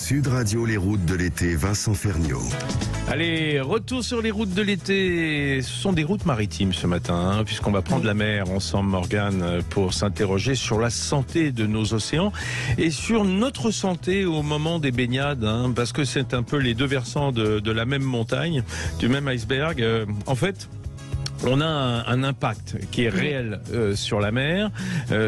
Sud Radio, les routes de l'été, Vincent Ferniaud. Allez, retour sur les routes de l'été. Ce sont des routes maritimes ce matin, puisqu'on va prendre la mer ensemble, Morgane, pour s'interroger sur la santé de nos océans et sur notre santé au moment des baignades, parce que c'est un peu les deux versants de la même montagne, du même iceberg. En fait, on a un impact qui est réel sur la mer.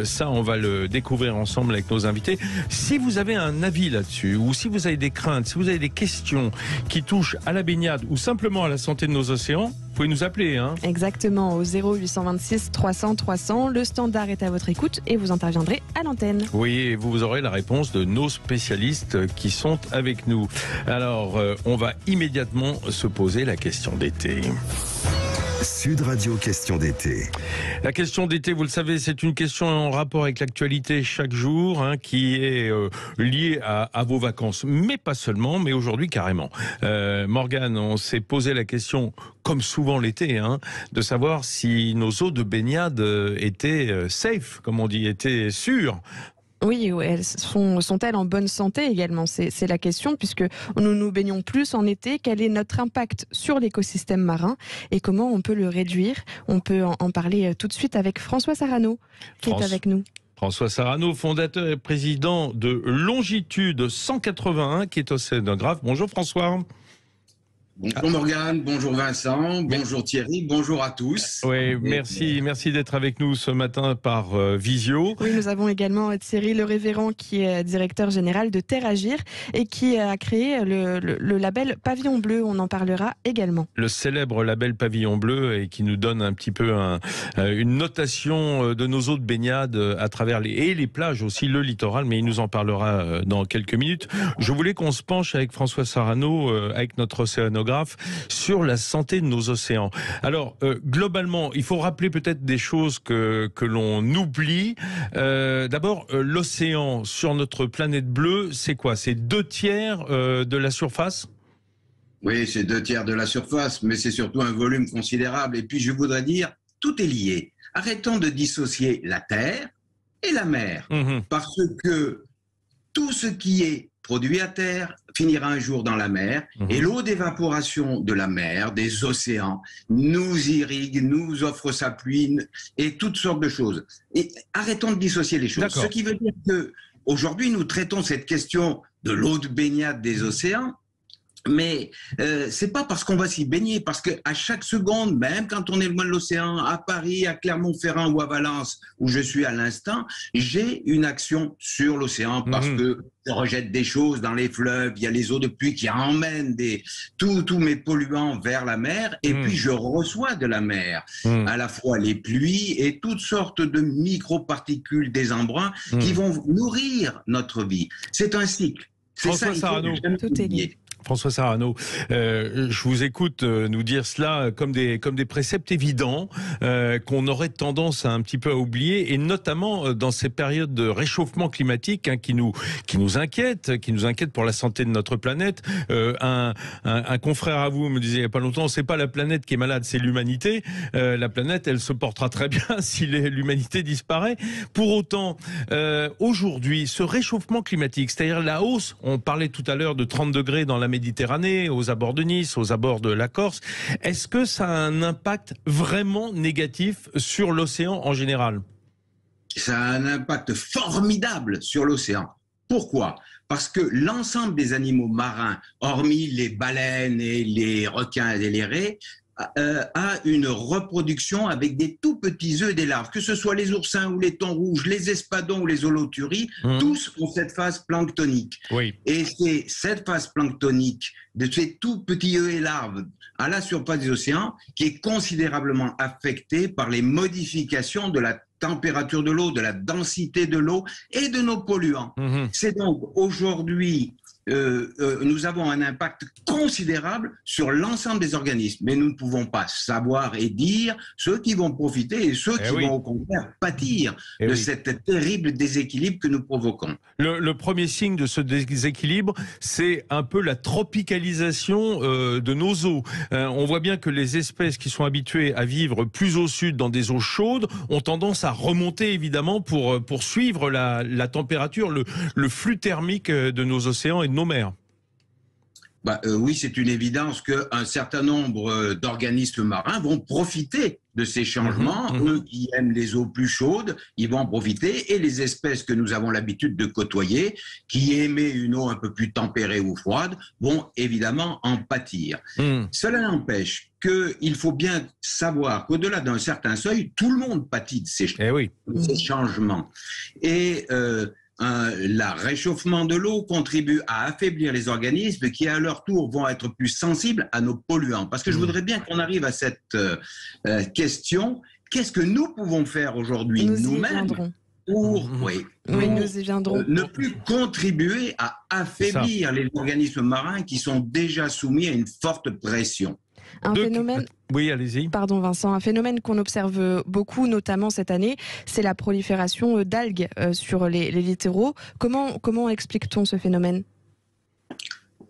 Ça, on va le découvrir ensemble avec nos invités. Si vous avez un avis là-dessus, ou si vous avez des craintes, si vous avez des questions qui touchent à la baignade ou simplement à la santé de nos océans, vous pouvez nous appeler. Exactement, au 0826 300 300. Le standard est à votre écoute et vous interviendrez à l'antenne. Oui, et vous aurez la réponse de nos spécialistes qui sont avec nous. Alors, on va immédiatement se poser la question d'été. Sud Radio, question d'été. La question d'été, vous le savez, c'est une question en rapport avec l'actualité chaque jour, qui est liée à vos vacances, mais pas seulement, mais aujourd'hui carrément. Morgane, on s'est posé la question, comme souvent l'été, de savoir si nos eaux de baignade étaient safe, comme on dit, étaient sûres. Oui, elles sont-elles en bonne santé également? C'est la question, puisque nous nous baignons plus en été. Quel est notre impact sur l'écosystème marin et comment on peut le réduire? On peut en parler tout de suite avec François Sarano, qui est avec nous. François Sarano, fondateur et président de Longitude 181, qui est océanographe. Bonjour François. Bonjour Morgane, bonjour Vincent, bonjour Thierry, bonjour à tous. Oui, merci d'être avec nous ce matin par visio. Oui, nous avons également Thierry Le Révérend, qui est directeur général de Terre Agir et qui a créé le label Pavillon Bleu. On en parlera également. Le célèbre label Pavillon Bleu, et qui nous donne un petit peu une notation de nos eaux de baignade à travers les plages aussi, le littoral, mais il nous en parlera dans quelques minutes. Je voulais qu'on se penche avec François Sarano, avec notre océanographe, sur la santé de nos océans. Alors, globalement, il faut rappeler peut-être des choses que l'on oublie. D'abord, l'océan sur notre planète bleue, c'est quoi? C'est 2/3 de la surface? Oui, c'est 2/3 de la surface, mais c'est surtout un volume considérable. Et puis, je voudrais dire, tout est lié. Arrêtons de dissocier la terre et la mer, parce que tout ce qui est produit à terre finira un jour dans la mer, et l'eau d'évaporation de la mer, des océans, nous irrigue, nous offre sa pluie et toutes sortes de choses. Et arrêtons de dissocier les choses. Ce qui veut dire que aujourd'hui nous traitons cette question de l'eau de baignade des océans, mais c'est pas parce qu'on va s'y baigner, parce que à chaque seconde, même quand on est loin de l'océan, à Paris, à Clermont-Ferrand ou à Valence, où je suis à l'instant, j'ai une action sur l'océan, parce que je rejette des choses dans les fleuves, il y a les eaux de pluie qui emmènent tous mes polluants vers la mer, et puis je reçois de la mer à la fois les pluies et toutes sortes de microparticules, des embruns qui vont nourrir notre vie. C'est un cycle. C'est François Sarano, tout est lié. François Sarano, je vous écoute nous dire cela comme des préceptes évidents qu'on aurait tendance un petit peu à oublier, et notamment dans ces périodes de réchauffement climatique qui nous inquiètent pour la santé de notre planète. Un confrère à vous me disait il n'y a pas longtemps, c'est pas la planète qui est malade, c'est l'humanité. La planète, elle se portera très bien si l'humanité disparaît. Pour autant, aujourd'hui, ce réchauffement climatique, c'est-à-dire la hausse, on parlait tout à l'heure de 30 degrés dans la Méditerranée, aux abords de Nice, aux abords de la Corse. Est-ce que ça a un impact vraiment négatif sur l'océan en général? Ça a un impact formidable sur l'océan. Pourquoi? Parce que l'ensemble des animaux marins, hormis les baleines et les requins et les raies, a une reproduction avec des tout petits œufs et des larves, que ce soit les oursins ou les thons rouges, les espadons ou les holoturies, tous ont cette phase planctonique. Oui. Et c'est cette phase planctonique de ces tout petits œufs et larves à la surface des océans qui est considérablement affectée par les modifications de la température de l'eau, de la densité de l'eau et de nos polluants. C'est donc aujourd'hui nous avons un impact considérable sur l'ensemble des organismes. Mais nous ne pouvons pas savoir et dire ceux qui vont profiter et ceux qui vont au contraire pâtir de cet terrible déséquilibre que nous provoquons. Le premier signe de ce déséquilibre, c'est un peu la tropicalisation de nos eaux. On voit bien que les espèces qui sont habituées à vivre plus au sud dans des eaux chaudes ont tendance à remonter évidemment pour suivre la température, le flux thermique de nos océans et de nos mers. Oui, c'est une évidence qu'un certain nombre d'organismes marins vont profiter de ces changements. Eux qui aiment les eaux plus chaudes, ils vont en profiter. Et les espèces que nous avons l'habitude de côtoyer, qui aimaient une eau un peu plus tempérée ou froide, vont évidemment en pâtir. Cela n'empêche qu'il faut bien savoir qu'au-delà d'un certain seuil, tout le monde pâtit de ces changements. Et le réchauffement de l'eau contribue à affaiblir les organismes qui, à leur tour, vont être plus sensibles à nos polluants. Parce que je voudrais bien qu'on arrive à cette question. Qu'est-ce que nous pouvons faire aujourd'hui, nous-mêmes, pour ne plus contribuer à affaiblir les organismes marins qui sont déjà soumis à une forte pression? Un phénomène... Oui, allez-y. Pardon Vincent, un phénomène qu'on observe beaucoup, notamment cette année, c'est la prolifération d'algues sur les littoraux. Comment explique-t-on ce phénomène ?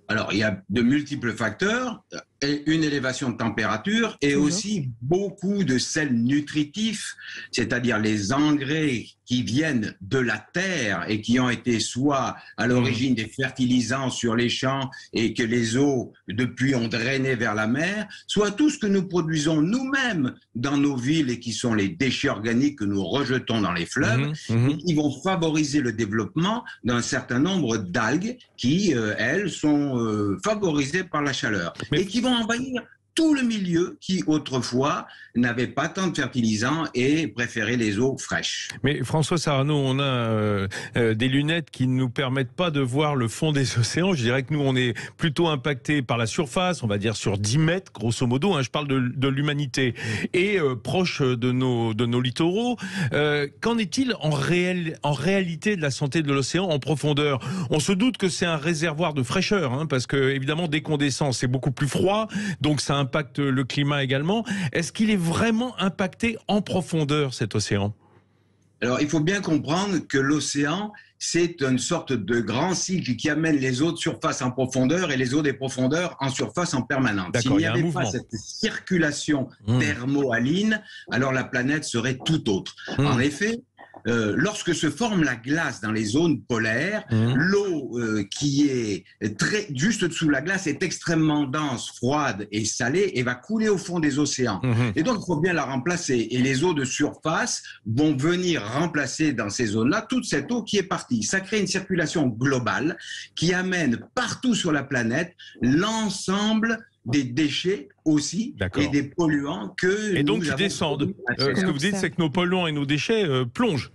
Alors, il y a de multiples facteurs, une élévation de température et aussi beaucoup de sels nutritifs, c'est-à-dire les engrais qui viennent de la terre et qui ont été soit à l'origine des fertilisants sur les champs et que les eaux depuis ont drainé vers la mer, soit tout ce que nous produisons nous-mêmes dans nos villes et qui sont les déchets organiques que nous rejetons dans les fleuves et qui vont favoriser le développement d'un certain nombre d'algues qui, elles, sont favorisées par la chaleur et qui vont envahir tout le milieu qui, autrefois, n'avait pas tant de fertilisants et préférait les eaux fraîches. Mais François Sarano, on a des lunettes qui ne nous permettent pas de voir le fond des océans. Je dirais que nous, on est plutôt impacté par la surface, on va dire sur 10 mètres, grosso modo. Je parle de l'humanité. Et proche de nos littoraux. Qu'en est-il en réalité de la santé de l'océan en profondeur? On se doute que c'est un réservoir de fraîcheur, parce que, évidemment, dès qu'on descend, c'est beaucoup plus froid. Donc, ça impacte le climat également. Est-ce qu'il est vraiment impacté en profondeur, cet océan? Alors, il faut bien comprendre que l'océan, c'est une sorte de grand cycle qui amène les eaux de surface en profondeur et les eaux des profondeurs en surface en permanence. S'il n'y avait pas cette circulation thermohaline, alors la planète serait tout autre. En effet, lorsque se forme la glace dans les zones polaires, l'eau qui est juste dessous la glace est extrêmement dense, froide et salée et va couler au fond des océans. Et donc, il faut bien la remplacer. Et les eaux de surface vont venir remplacer dans ces zones-là toute cette eau qui est partie. Ça crée une circulation globale qui amène partout sur la planète l'ensemble des déchets aussi et des polluants que et donc ils descendent. Ce que vous dites, c'est que nos polluants et nos déchets plongent.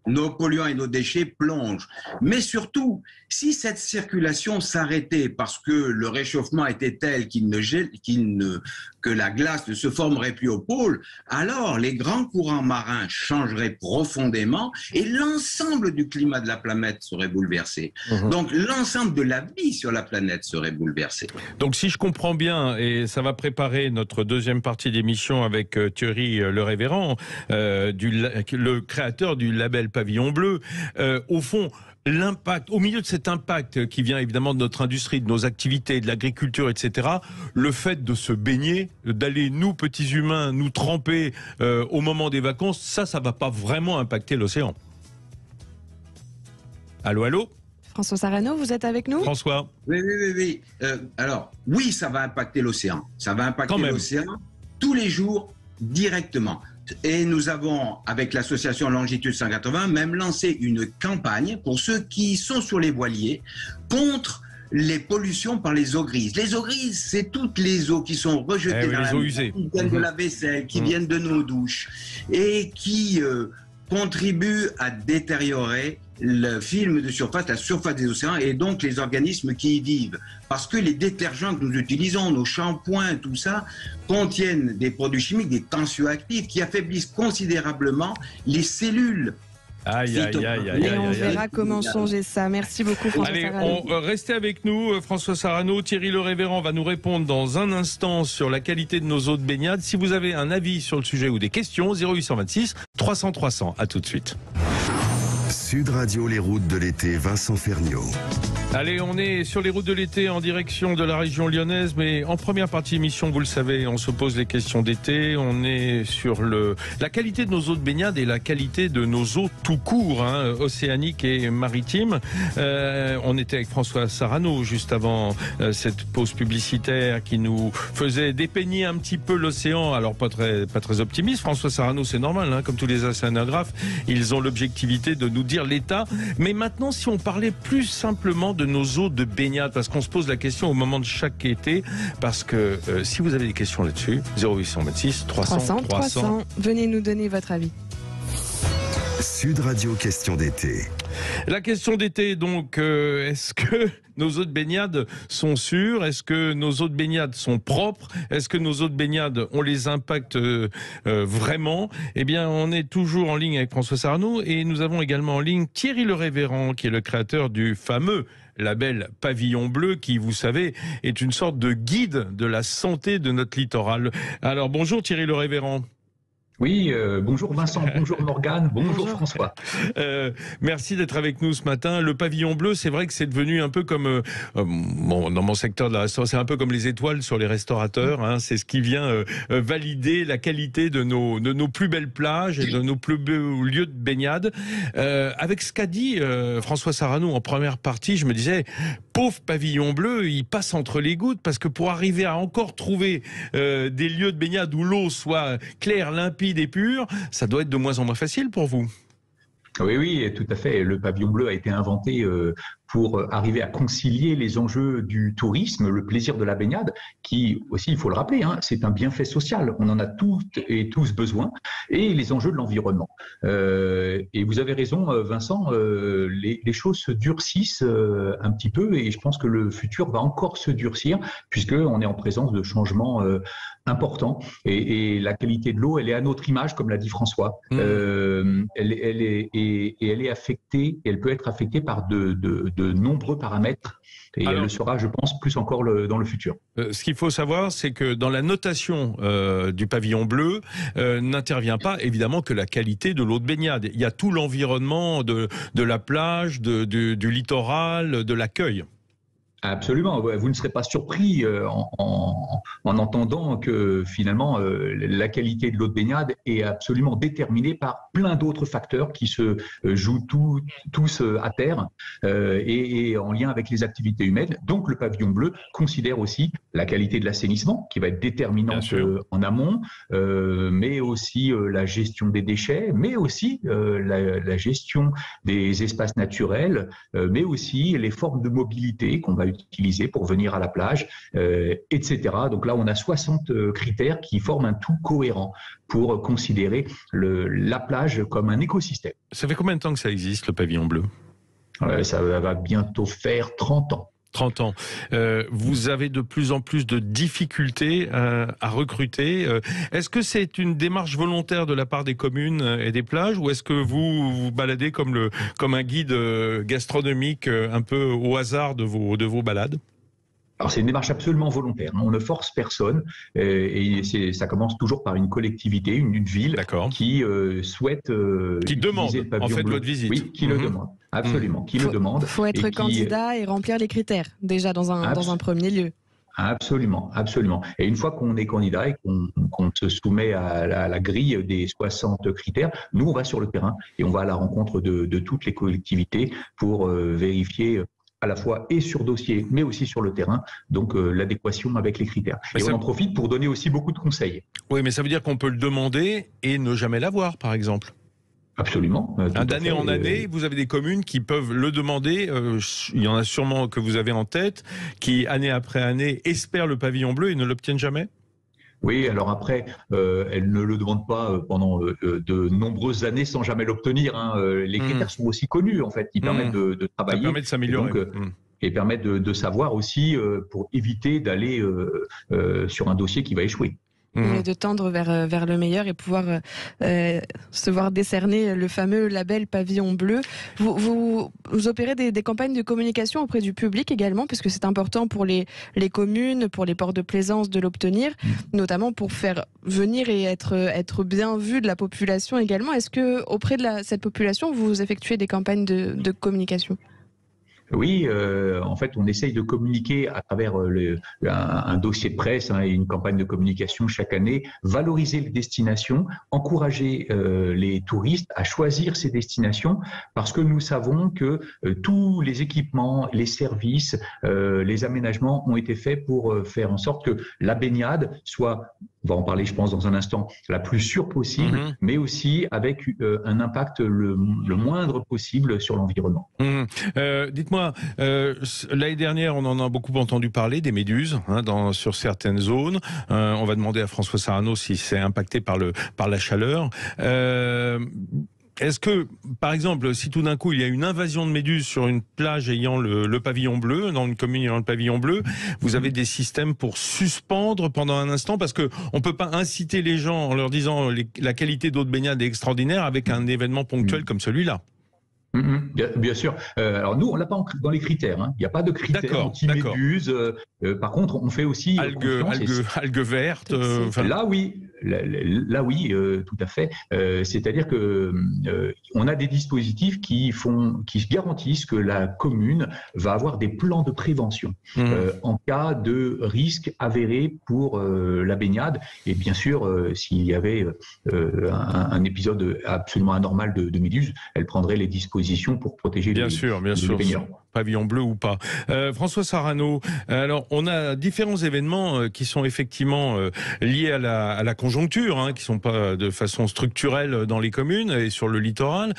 Nos polluants et nos déchets plongent. Mais surtout, si cette circulation s'arrêtait parce que le réchauffement était tel que la glace ne se formerait plus au pôle, alors les grands courants marins changeraient profondément et l'ensemble du climat de la planète serait bouleversé. Donc l'ensemble de la vie sur la planète serait bouleversé. Donc si je comprends bien, et ça va préparer notre deuxième partie d'émission avec Thierry Le Révérend, le créateur du label Pavillon Bleu, au fond, l'impact, au milieu de cet impact qui vient évidemment de notre industrie, de nos activités, de l'agriculture, etc., le fait de se baigner, d'aller, nous, petits humains, nous tremper au moment des vacances, ça va pas vraiment impacter l'océan. Allô, allô ? François Sarano, vous êtes avec nous ? François ? Oui. Alors, oui, ça va impacter l'océan. Ça va impacter l'océan tous les jours, directement. Et nous avons, avec l'association Longitude 180, même lancé une campagne pour ceux qui sont sur les voiliers contre les pollutions par les eaux grises. Les eaux grises, c'est toutes les eaux qui sont rejetées dans la mer, qui viennent de la vaisselle, qui viennent de nos douches et qui contribuent à détériorer le film de surface, la surface des océans et donc les organismes qui y vivent. Parce que les détergents que nous utilisons, nos shampoings, tout ça, contiennent des produits chimiques, des tensioactifs qui affaiblissent considérablement les cellules. Aïe. Et on verra comment changer ça. Merci beaucoup, François Sarano. Restez avec nous, François Sarano. Thierry Le Révérend va nous répondre dans un instant sur la qualité de nos eaux de baignade. Si vous avez un avis sur le sujet ou des questions, 0826 300 300. À tout de suite. Sud Radio, les routes de l'été, Vincent Ferniaud. Allez, on est sur les routes de l'été en direction de la région lyonnaise, mais en première partie émission, vous le savez, on se pose les questions d'été. On est sur la qualité de nos eaux de baignade et la qualité de nos eaux tout court, océaniques et maritimes. On était avec François Sarano juste avant cette pause publicitaire qui nous faisait dépeigner un petit peu l'océan. Alors pas très optimiste. François Sarano, c'est normal, comme tous les océanographes, ils ont l'objectivité de nous dire l'état. Mais maintenant, si on parlait plus simplement de nos eaux de baignade, parce qu'on se pose la question au moment de chaque été, parce que si vous avez des questions là-dessus, 0826 300. Venez nous donner votre avis. Sud Radio, question d'été. La question d'été, donc, est-ce que nos eaux de baignade sont sûres? Est-ce que nos eaux de baignade sont propres? Est-ce que nos eaux de baignade ont les impacts vraiment? Eh bien, on est toujours en ligne avec François Sarano et nous avons également en ligne Thierry Le Révérend, qui est le créateur du fameux label Pavillon Bleu, qui, vous savez, est une sorte de guide de la santé de notre littoral. Alors, bonjour Thierry Le Révérend. Oui, bonjour Vincent, bonjour Morgane, bonjour François. Merci d'être avec nous ce matin. Le pavillon bleu, c'est vrai que c'est devenu un peu comme, dans mon secteur de la restauration, c'est un peu comme les étoiles sur les restaurateurs. C'est ce qui vient valider la qualité de nos plus belles plages et de nos plus beaux lieux de baignade. Avec ce qu'a dit François Sarano en première partie, je me disais, pauvre pavillon bleu, il passe entre les gouttes, parce que pour arriver à encore trouver des lieux de baignade où l'eau soit claire, limpide et pure, ça doit être de moins en moins facile pour vous. Oui, tout à fait. Le pavillon bleu a été inventé pour arriver à concilier les enjeux du tourisme, le plaisir de la baignade, qui aussi, il faut le rappeler, c'est un bienfait social. On en a toutes et tous besoin, et les enjeux de l'environnement. Et vous avez raison, Vincent, les choses se durcissent un petit peu, et je pense que le futur va encore se durcir, puisqu'on est en présence de changements importants. Et la qualité de l'eau, elle est à notre image, comme l'a dit François. Elle est affectée, et elle peut être affectée par de nombreux paramètres, et elle le sera, je pense, plus encore dans le futur. Ce qu'il faut savoir, c'est que dans la notation du pavillon bleu, n'intervient pas évidemment que la qualité de l'eau de baignade. Il y a tout l'environnement de la plage, du littoral, de l'accueil. Absolument, vous ne serez pas surpris en entendant que finalement la qualité de l'eau de baignade est absolument déterminée par plein d'autres facteurs qui se jouent tous à terre et en lien avec les activités humaines. Donc le pavillon bleu considère aussi la qualité de l'assainissement qui va être déterminante en amont, mais aussi la gestion des déchets, mais aussi la gestion des espaces naturels, mais aussi les formes de mobilité qu'on va utiliser pour venir à la plage, etc. Donc là, on a 60 critères qui forment un tout cohérent pour considérer la plage comme un écosystème. Ça fait combien de temps que ça existe, le pavillon bleu ? Ça va bientôt faire 30 ans. 30 ans. Vous avez de plus en plus de difficultés à recruter. Est-ce que c'est une démarche volontaire de la part des communes et des plages, ou est-ce que vous vous baladez comme un guide gastronomique un peu au hasard de vos balades ? Alors c'est une démarche absolument volontaire. On ne force personne, et ça commence toujours par une collectivité, une ville qui souhaite qui demande le pavillon en fait bleu. votre visite. Oui, qui le demande. Absolument, qui le demande. Il faut être candidat et remplir les critères déjà dans un premier lieu. Absolument. Et une fois qu'on est candidat et qu'on se soumet à la grille des 60 critères, nous on va sur le terrain et on va à la rencontre de toutes les collectivités pour vérifier à la fois et sur dossier, mais aussi sur le terrain, donc l'adéquation avec les critères. Et on en profite pour donner aussi beaucoup de conseils. Oui, mais ça veut dire qu'on peut le demander et ne jamais l'avoir, par exemple. Absolument. D'année en année, vous avez des communes qui peuvent le demander. Il y en a sûrement que vous avez en tête, qui, année après année, espèrent le pavillon bleu et ne l'obtiennent jamais. Oui, alors après, elles ne le demandent pas pendant de nombreuses années sans jamais l'obtenir. Les critères sont aussi connus, en fait, qui permettent de travailler. Ça permet de s'améliorer. Et permettent de savoir aussi, pour éviter d'aller sur un dossier qui va échouer. Et de tendre vers le meilleur et pouvoir se voir décerner le fameux label Pavillon Bleu. Vous opérez des campagnes de communication auprès du public également, puisque c'est important pour les communes, pour les ports de plaisance de l'obtenir, notamment pour faire venir et être bien vu de la population également. Est-ce que auprès de cette population, vous effectuez des campagnes de communication ? Oui, en fait, on essaye de communiquer à travers un dossier de presse et une campagne de communication chaque année, valoriser les destinations, encourager les touristes à choisir ces destinations, parce que nous savons que tous les équipements, les services, les aménagements ont été faits pour faire en sorte que la baignade soit, on va en parler je pense dans un instant, la plus sûre possible, mais aussi avec un impact le moindre possible sur l'environnement. Dites-moi, l'année dernière, on en a beaucoup entendu parler, des méduses sur certaines zones. On va demander à François Sarano si c'est impacté par la chaleur. Est-ce que, par exemple, si tout d'un coup il y a une invasion de méduses sur une plage ayant le pavillon bleu, dans une commune ayant le pavillon bleu, vous avez des systèmes pour suspendre pendant un instant, parce que on peut pas inciter les gens en leur disant la qualité d'eau de baignade est extraordinaire avec un événement ponctuel comme celui-là. Bien sûr. Alors nous, on l'a pas dans les critères. Il n'y a pas de critères anti-méduses. Par contre, on fait aussi algues vertes. Là oui, tout à fait. C'est-à-dire que on a des dispositifs qui garantissent que la commune va avoir des plans de prévention en cas de risque avéré pour la baignade. Et bien sûr, s'il y avait un épisode absolument anormal de méduses, elle prendrait les dispositions pour protéger les baigneurs. Pavillon bleu ou pas. François Sarano, alors on a différents événements qui sont effectivement liés à la conjoncture, qui sont pas de façon structurelle dans les communes et sur le littoral,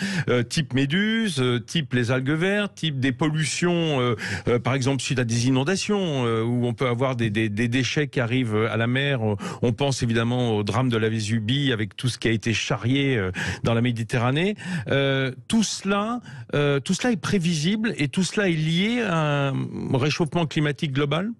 type méduses, type les algues vertes, type des pollutions, par exemple suite à des inondations où on peut avoir des déchets qui arrivent à la mer. On pense évidemment au drame de la Vésubie avec tout ce qui a été charrié dans la Méditerranée. Tout cela est prévisible et tout cela est lié à un réchauffement climatique global ?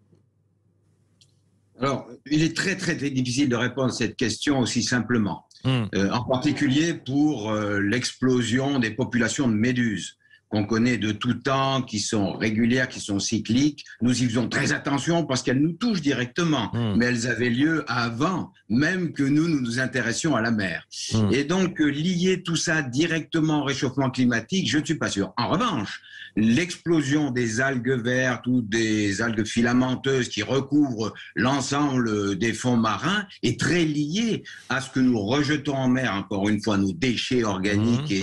Alors, il est très, très, très difficile de répondre à cette question aussi simplement. En particulier pour l'explosion des populations de méduses qu'on connaît de tout temps, qui sont régulières, qui sont cycliques. Nous y faisons très attention parce qu'elles nous touchent directement, mais elles avaient lieu avant même que nous nous intéressions à la mer. Et donc, lier tout ça directement au réchauffement climatique, je ne suis pas sûr. En revanche, l'explosion des algues vertes ou des algues filamenteuses qui recouvrent l'ensemble des fonds marins est très liée à ce que nous rejetons en mer, encore une fois, nos déchets organiques et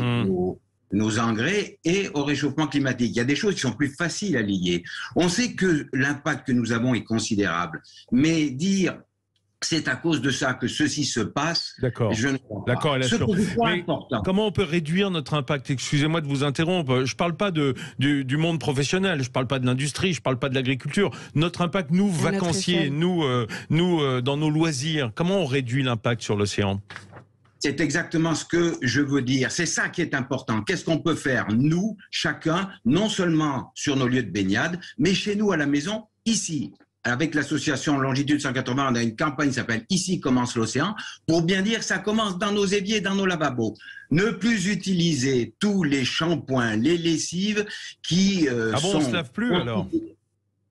nos engrais, et au réchauffement climatique. Il y a des choses qui sont plus faciles à lier. On sait que l'impact que nous avons est considérable, mais dire c'est à cause de ça que ceci se passe, je ne crois pas. D'accord, mais comment on peut réduire notre impact ? Excusez-moi de vous interrompre, je ne parle pas du monde professionnel, je ne parle pas de l'industrie, je ne parle pas de l'agriculture. Notre impact, nous, vacanciers, nous dans nos loisirs, comment on réduit l'impact sur l'océan ? C'est exactement ce que je veux dire. C'est ça qui est important. Qu'est-ce qu'on peut faire, nous, chacun, non seulement sur nos lieux de baignade, mais chez nous à la maison, ici. Avec l'association Longitude 180, on a une campagne qui s'appelle « Ici commence l'océan » pour bien dire que ça commence dans nos éviers, dans nos lavabos. Ne plus utiliser tous les shampoings, les lessives qui on se lave plus alors ?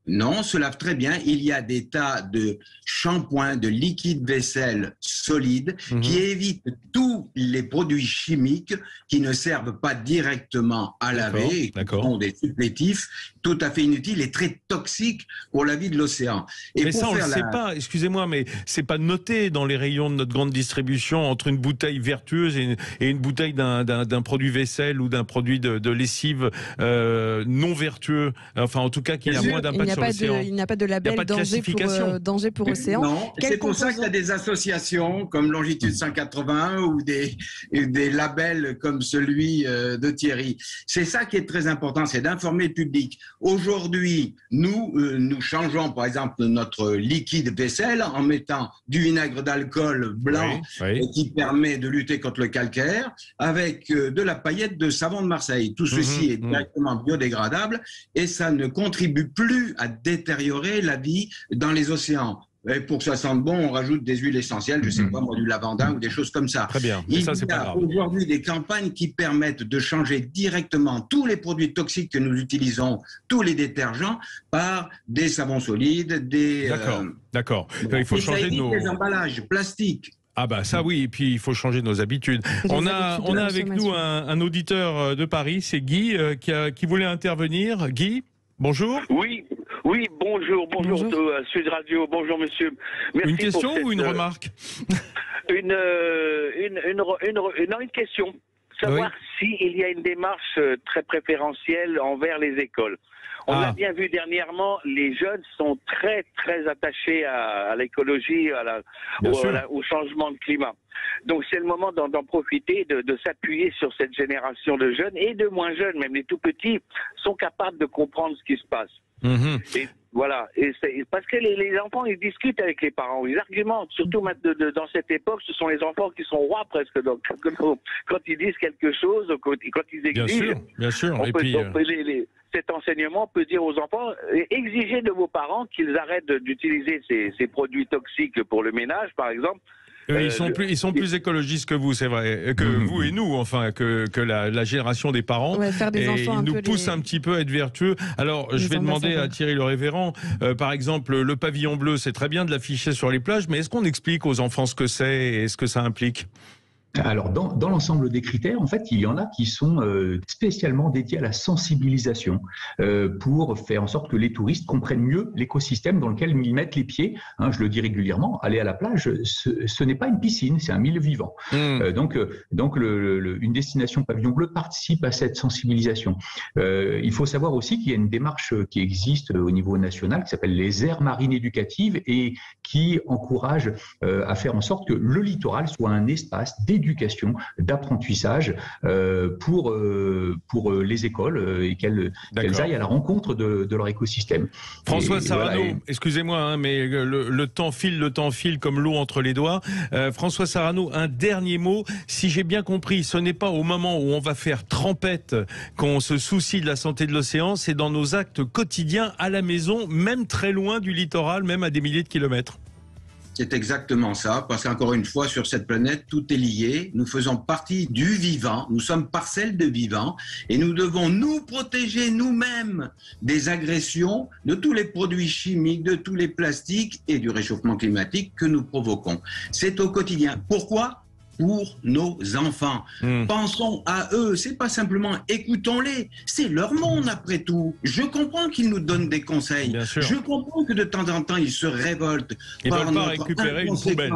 Non, on se lave très bien. Il y a des tas de shampoings, de liquides vaisselle solides qui évitent tous les produits chimiques qui ne servent pas directement à laver et qui sont des supplétifs tout à fait inutiles et très toxiques pour la vie de l'océan. Mais ça, on ne le sait pas. Excusez-moi, mais c'est pas noté dans les rayons de notre grande distribution entre une bouteille vertueuse et une bouteille d'un produit vaisselle ou d'un produit de lessive non vertueux. Enfin, en tout cas, qui a moins d'impact. Il n'y a pas de label danger pour océan. Non, c'est pour ça qu'il y a des associations comme Longitude 181 ou des labels comme celui de Thierry. C'est ça qui est très important, c'est d'informer le public. Aujourd'hui, nous changeons par exemple notre liquide vaisselle en mettant du vinaigre d'alcool blanc qui permet de lutter contre le calcaire avec de la paillette de savon de Marseille. Tout ceci est directement biodégradable et ça ne contribue plus à détériorer la vie dans les océans. Et pour que ça sente bon, on rajoute des huiles essentielles, je ne sais pas, moi, du lavandin ou des choses comme ça. Très bien, Il ça, c'est y pas a grave. aujourd'hui des campagnes qui permettent de changer directement tous les produits toxiques que nous utilisons, tous les détergents, par des savons solides, des... D'accord. Il faut changer les emballages plastiques. Ah bah ça oui, et puis il faut changer nos habitudes. On a avec nous un auditeur de Paris, c'est Guy, qui voulait intervenir. Guy, bonjour. Oui, bonjour Sud Radio, bonjour monsieur. Merci. Une question ou une remarque? Une question. Savoir s'il y a une démarche très préférentielle envers les écoles. On l'a bien vu dernièrement, les jeunes sont très très attachés à l'écologie, au changement de climat. Donc c'est le moment d'en profiter, de s'appuyer sur cette génération de jeunes et de moins jeunes, même les tout petits, sont capables de comprendre ce qui se passe. Et voilà, parce que les enfants, ils discutent avec les parents, ils argumentent, surtout dans cette époque, ce sont les enfants qui sont rois presque, donc quand ils disent quelque chose, quand ils exigent, bien sûr. cet enseignement peut dire aux enfants, exigez de vos parents qu'ils arrêtent d'utiliser ces produits toxiques pour le ménage, par exemple. Ils sont plus écologistes que vous, c'est vrai, que vous et nous, enfin, que la génération des parents. Faire des enfants ils nous poussent un petit peu à être vertueux. Alors, je vais demander à Thierry Le Révérend, par exemple, le pavillon bleu, c'est très bien de l'afficher sur les plages, mais est-ce qu'on explique aux enfants ce que c'est et ce que ça implique ? Alors, dans l'ensemble des critères, en fait, il y en a qui sont spécialement dédiés à la sensibilisation pour faire en sorte que les touristes comprennent mieux l'écosystème dans lequel ils mettent les pieds. Je le dis régulièrement, aller à la plage, ce n'est pas une piscine, c'est un milieu vivant. Donc, une destination pavillon bleu participe à cette sensibilisation. Il faut savoir aussi qu'il y a une démarche qui existe au niveau national qui s'appelle les aires marines éducatives et qui encourage à faire en sorte que le littoral soit un espace d'éducation, d'apprentissage pour les écoles et qu'elles aillent à la rencontre de leur écosystème. François Sarano, excusez-moi, mais le temps file comme l'eau entre les doigts. François Sarano, un dernier mot. Si j'ai bien compris, ce n'est pas au moment où on va faire trempette qu'on se soucie de la santé de l'océan, c'est dans nos actes quotidiens à la maison, même très loin du littoral, même à des milliers de kilomètres. C'est exactement ça, parce qu'encore une fois, sur cette planète, tout est lié. Nous faisons partie du vivant, nous sommes parcelles de vivant, et nous devons nous protéger nous-mêmes des agressions, de tous les produits chimiques, de tous les plastiques et du réchauffement climatique que nous provoquons. C'est au quotidien. Pourquoi ? Pour nos enfants. Pensons à eux, c'est pas simplement écoutons-les, c'est leur monde après tout. Je comprends qu'ils nous donnent des conseils, je comprends que de temps en temps ils se révoltent. Ils ne veulent pas récupérer une poubelle.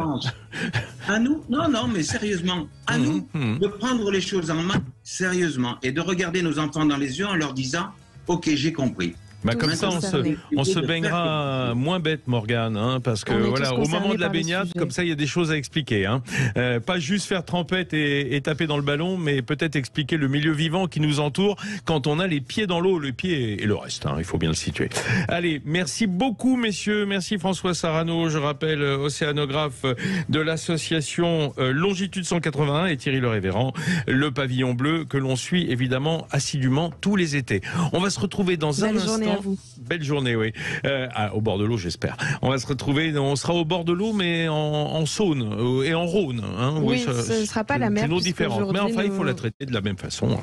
À nous, non, mais sérieusement, à nous de prendre les choses en main sérieusement et de regarder nos enfants dans les yeux en leur disant « Ok, j'ai compris ». Comme ça, on se baignera moins bête, Morgane, parce que voilà, au moment de la baignade, comme ça, il y a des choses à expliquer. Pas juste faire trempette et taper dans le ballon, mais peut-être expliquer le milieu vivant qui nous entoure quand on a les pieds dans l'eau, les pieds et le reste. Il faut bien le situer. Allez, merci beaucoup, messieurs. Merci François Sarano, je rappelle, océanographe de l'association Longitude 181 et Thierry Le Révérend, le pavillon bleu que l'on suit évidemment assidûment tous les étés. On va se retrouver dans un instant. Belle journée, oui. Au bord de l'eau, j'espère. On va se retrouver, on sera au bord de l'eau, mais en Saône et en Rhône. Oui, ce ne sera pas la mer. C'est une eau différente. Mais enfin, il faut la traiter de la même façon.